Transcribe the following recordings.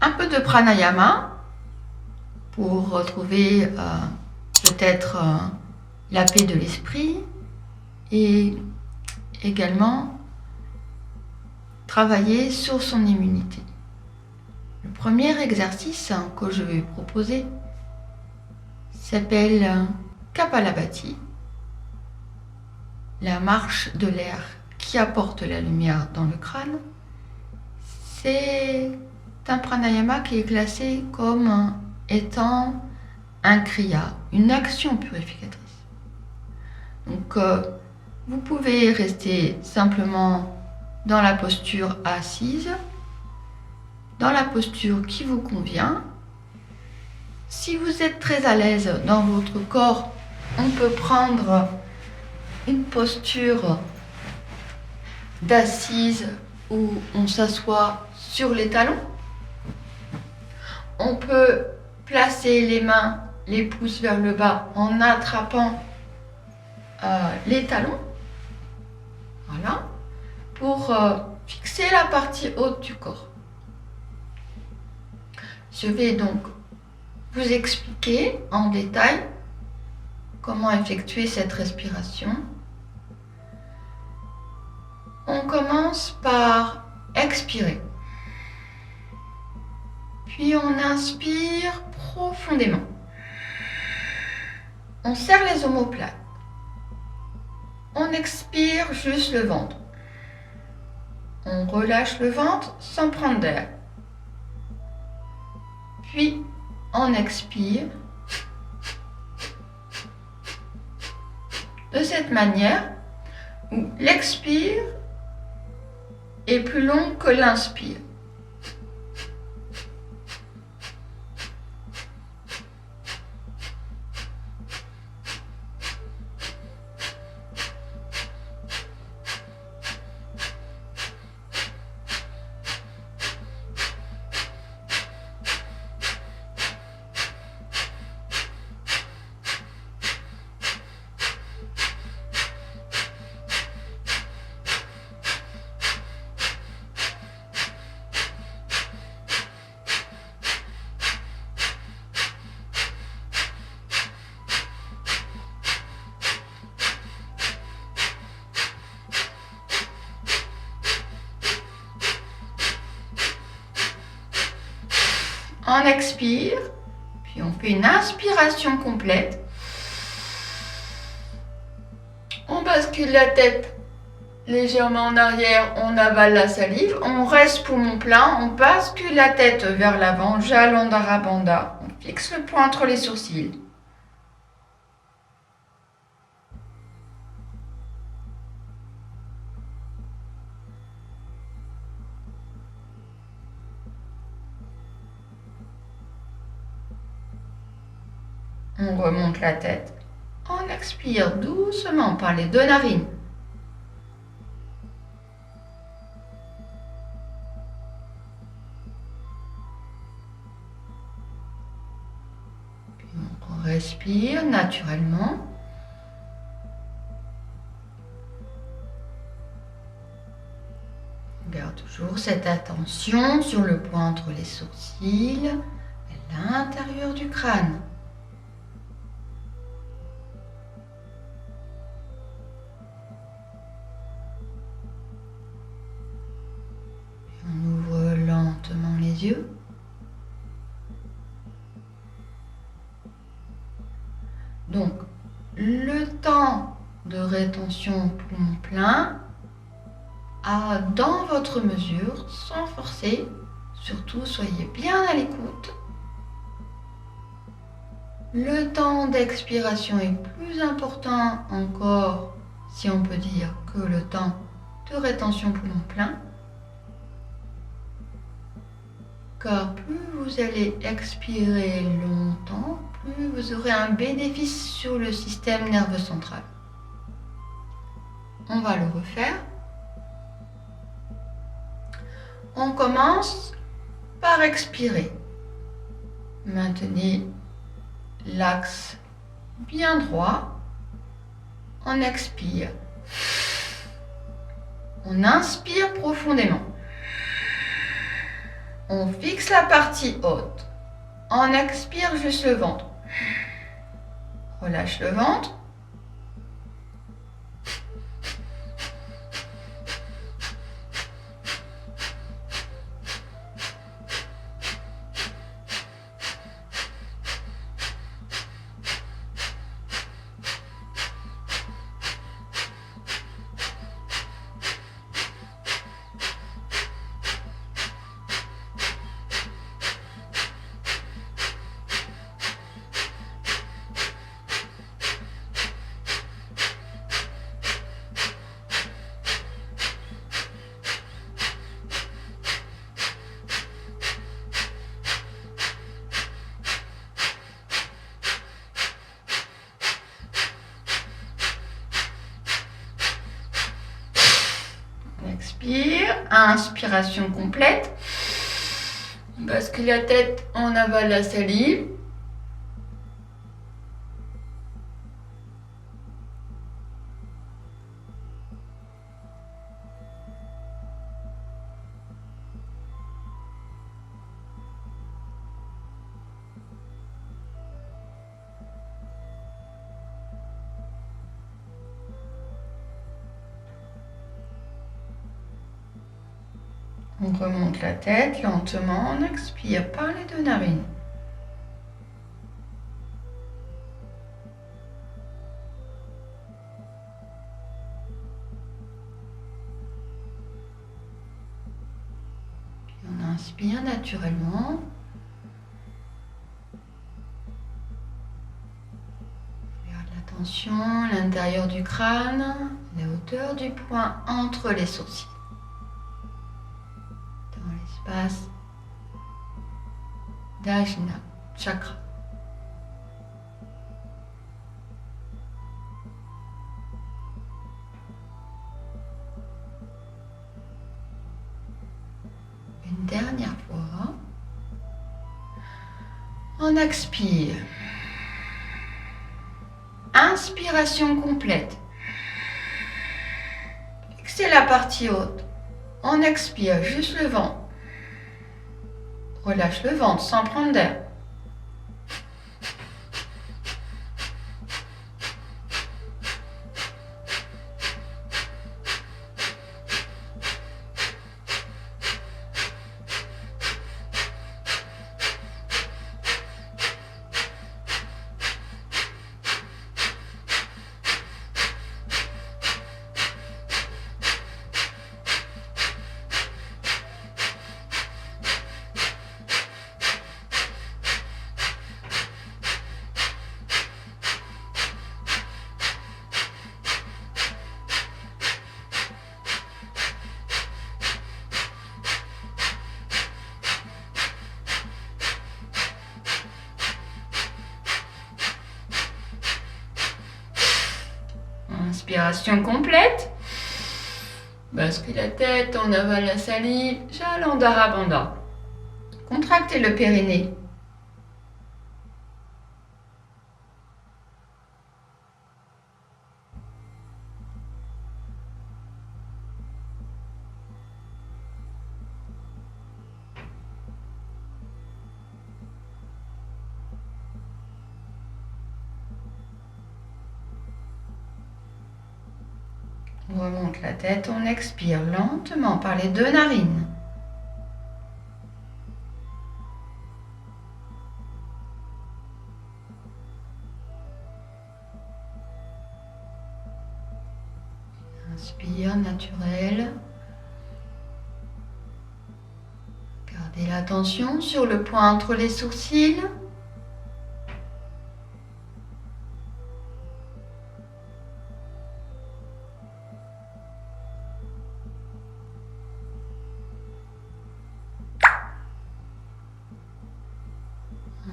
un peu de pranayama pour retrouver peut-être la paix de l'esprit et également travailler sur son immunité. Le premier exercice que je vais proposer s'appelle Kapalabhati, la marche de l'air qui apporte la lumière dans le crâne. C'est un pranayama qui est classé comme étant un kriya, une action purificatrice. Donc, vous pouvez rester simplement dans la posture assise, dans la posture qui vous convient. Si vous êtes très à l'aise dans votre corps, on peut prendre une posture d'assise où on s'assoit sur les talons. On peut placer les mains, les pouces vers le bas en attrapant les talons. Voilà. Pour fixer la partie haute du corps. Je vais donc vous expliquer en détail comment effectuer cette respiration. On commence par expirer. Puis on inspire profondément. On serre les omoplates. On expire juste le ventre. On relâche le ventre sans prendre d'air. Puis on expire. De cette manière où l'expire est plus long que l'inspire. On expire, puis on fait une inspiration complète. On bascule la tête légèrement en arrière, on avale la salive, on reste poumon plein, on bascule la tête vers l'avant, Jalandhara Bandha, on fixe le poing entre les sourcils. On remonte la tête. On expire doucement par les deux narines. Puis on respire naturellement. On garde toujours cette attention sur le point entre les sourcils, à l'intérieur du crâne. Les yeux. Donc, le temps de rétention poumon plein dans votre mesure, sans forcer. Surtout, soyez bien à l'écoute. Le temps d'expiration est plus important encore, si on peut dire, que le temps de rétention poumon plein. Car plus vous allez expirer longtemps, plus vous aurez un bénéfice sur le système nerveux central. On va le refaire. On commence par expirer. Maintenez l'axe bien droit. On expire. On inspire profondément. On fixe la partie haute. On expire juste le ventre. Relâche le ventre. Expire, inspiration complète. Bascule la tête, on avale la salive. On remonte la tête lentement, on expire par les 2 narines. Puis on inspire naturellement. Garde la tension à l'intérieur du crâne, la hauteur du point entre les sourcils. L'espace d'Ajna Chakra. Une dernière fois. On expire. Inspiration complète. Fixez la partie haute. On expire juste le ventre. Relâche le ventre sans prendre d'air. Inspiration complète. Bascule la tête, on avale la salive. Jalandhara Bandha. Contractez le périnée. On remonte la tête, on expire lentement par les 2 narines. Inspire naturel. Gardez l'attention sur le point entre les sourcils.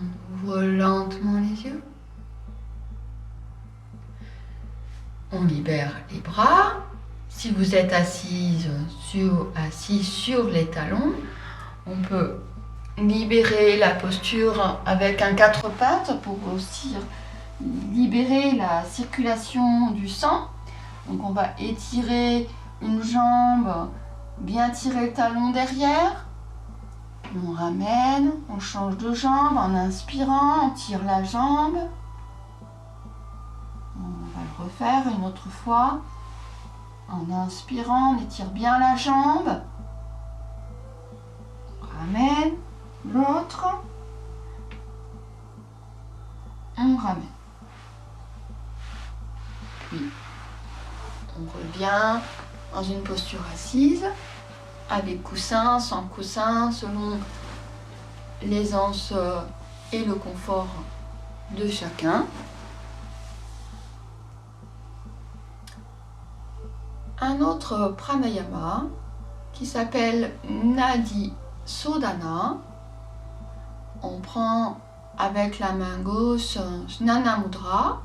On ouvre lentement les yeux. On libère les bras. Si vous êtes assis sur les talons, on peut libérer la posture avec un 4 pattes pour aussi libérer la circulation du sang. Donc on va étirer une jambe, bien tirer le talon derrière. Puis on ramène, on change de jambe en inspirant, on tire la jambe. On va le refaire une autre fois. En inspirant, on étire bien la jambe. On ramène l'autre. On ramène. Puis on revient dans une posture assise, avec coussin, sans coussin, selon l'aisance et le confort de chacun. Un autre pranayama qui s'appelle Nadi Sodhana. On prend avec la main gauche Jnana Mudra,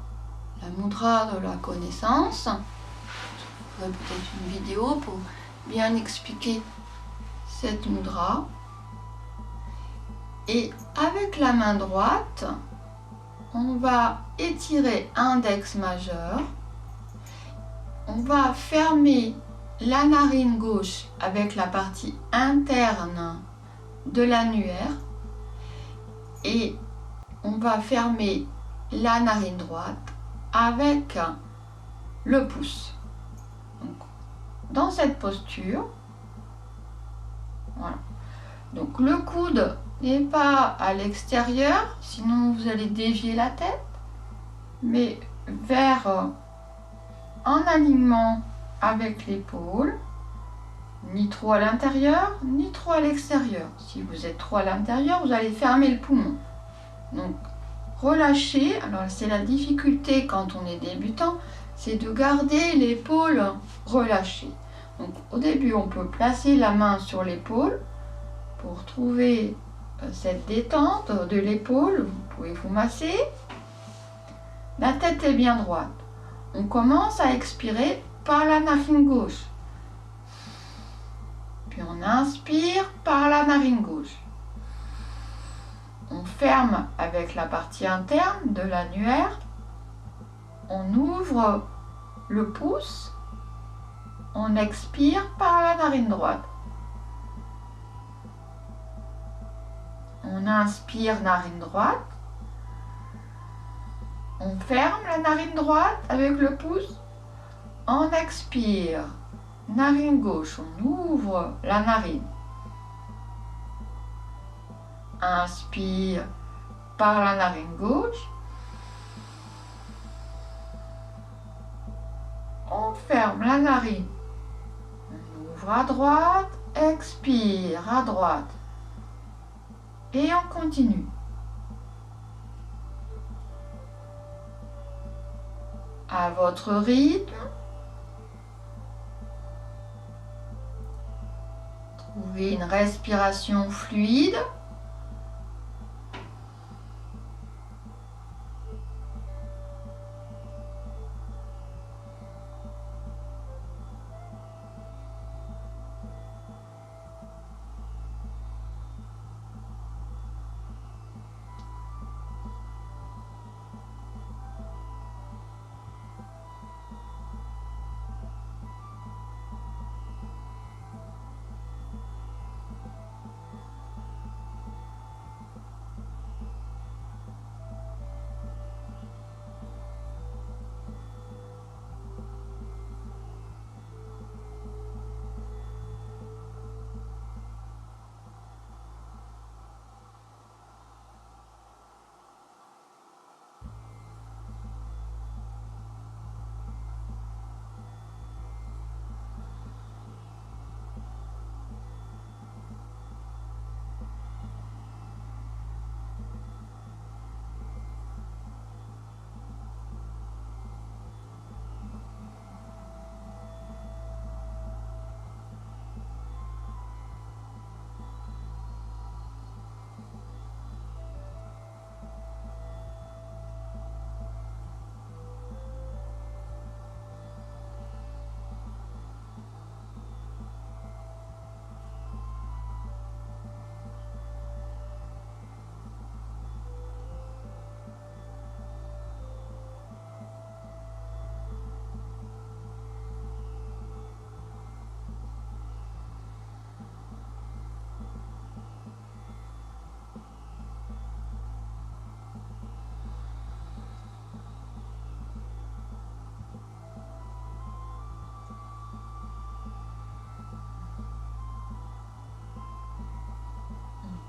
la mudra de la connaissance. Je ferai peut-être une vidéo pour bien expliquer cette mudra. Et avec la main droite, on va étirer index majeur. On va fermer la narine gauche avec la partie interne de l'annulaire et on va fermer la narine droite avec le pouce. Donc, dans cette posture, voilà. Donc le coude n'est pas à l'extérieur, sinon vous allez dévier la tête, mais vers en alignement avec l'épaule, ni trop à l'intérieur, ni trop à l'extérieur. Si vous êtes trop à l'intérieur, vous allez fermer le poumon. Donc, relâchez. Alors, c'est la difficulté quand on est débutant, c'est de garder l'épaule relâchée. Donc, au début, on peut placer la main sur l'épaule pour trouver cette détente de l'épaule. Vous pouvez vous masser. La tête est bien droite. On commence à expirer par la narine gauche. Puis on inspire par la narine gauche. On ferme avec la partie interne de l'annulaire. On ouvre le pouce. On expire par la narine droite. On inspire narine droite. On ferme la narine droite avec le pouce. On expire. Narine gauche, on ouvre la narine. Inspire par la narine gauche. On ferme la narine. On ouvre à droite. Expire à droite. Et on continue. À votre rythme. Trouvez une respiration fluide.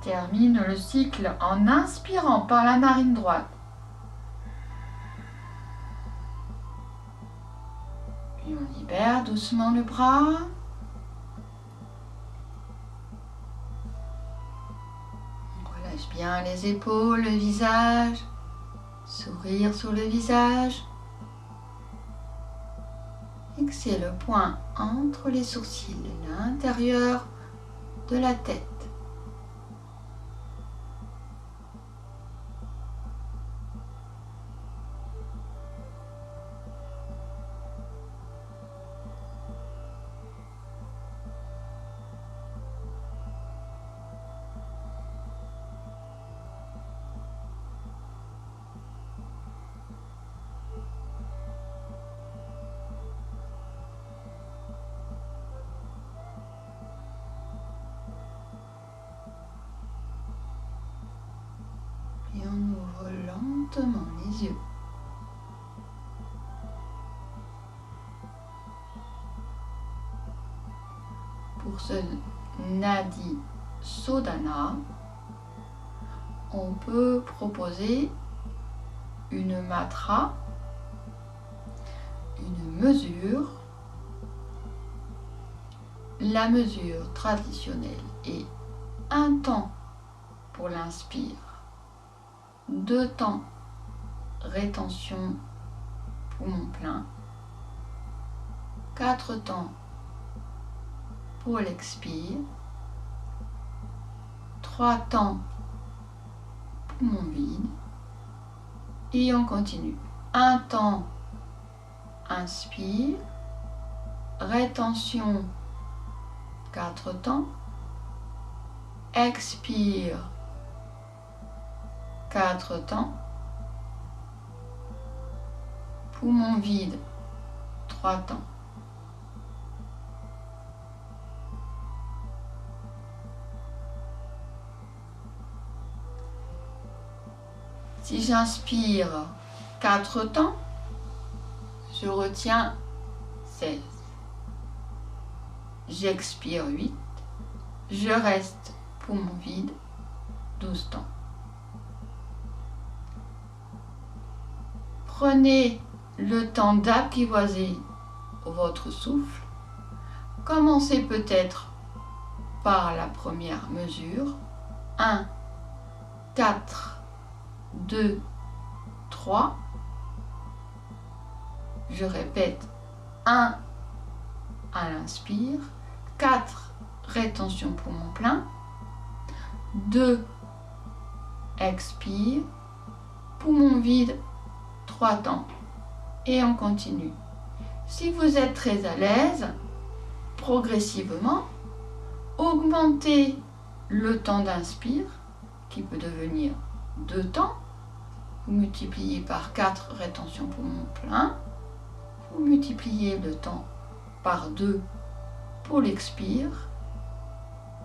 Termine le cycle en inspirant par la narine droite. Puis on libère doucement le bras. On relâche bien les épaules, le visage. Sourire sur le visage. Fixez le point entre les sourcils et l'intérieur de la tête. Et on ouvre lentement les yeux. Pour ce Nadi Sodhana, on peut proposer une matra, une mesure. La mesure traditionnelle est 1 temps pour l'inspire, 2 temps rétention poumon plein, 4 temps pour l'expire, 3 temps poumon vide et on continue. 1 temps inspire, rétention 4 temps, expire 4 temps, poumon vide 3 temps. Si j'inspire 4 temps, je retiens 16. J'expire 8. Je reste poumon vide 12 temps. Prenez le temps d'apprivoiser votre souffle. Commencez peut-être par la première mesure. 1, 4, 2, 3. Je répète 1 à l'inspire, 4 rétention poumon plein, 2 expire, poumon vide 3 temps et on continue. Si vous êtes très à l'aise, progressivement, augmentez le temps d'inspire qui peut devenir 2 temps. Vous multipliez par 4 rétention poumon plein, vous multipliez le temps par 2 pour l'expire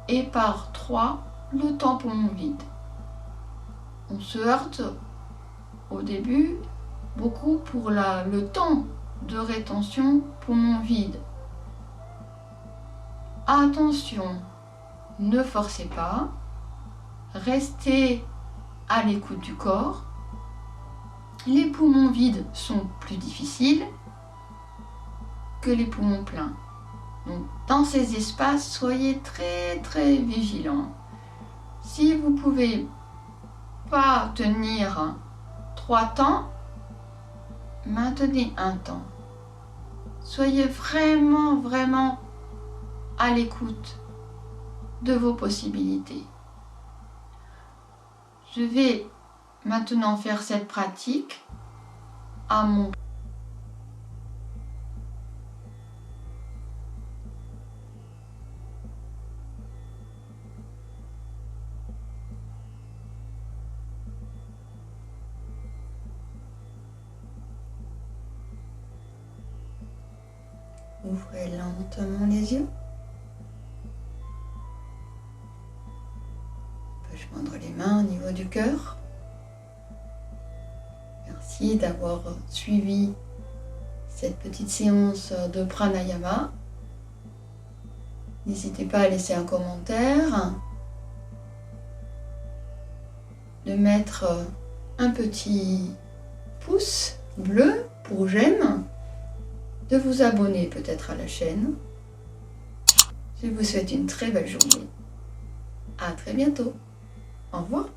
et par 3 le temps poumon vide. On se heurte au début beaucoup pour le temps de rétention poumon vide. Attention, ne forcez pas, restez à l'écoute du corps. Les poumons vides sont plus difficiles que les poumons pleins. Donc, dans ces espaces, soyez très vigilants. Si vous ne pouvez pas tenir 3 temps, maintenez 1 temps. Soyez vraiment à l'écoute de vos possibilités. Je vais maintenant faire cette pratique à mon Ouvrez lentement les yeux. On peut joindre les mains au niveau du cœur. Merci d'avoir suivi cette petite séance de pranayama. N'hésitez pas à laisser un commentaire de mettre un petit pouce bleu pour j'aime, de vous abonner peut-être à la chaîne. Je vous souhaite une très belle journée. À très bientôt. Au revoir.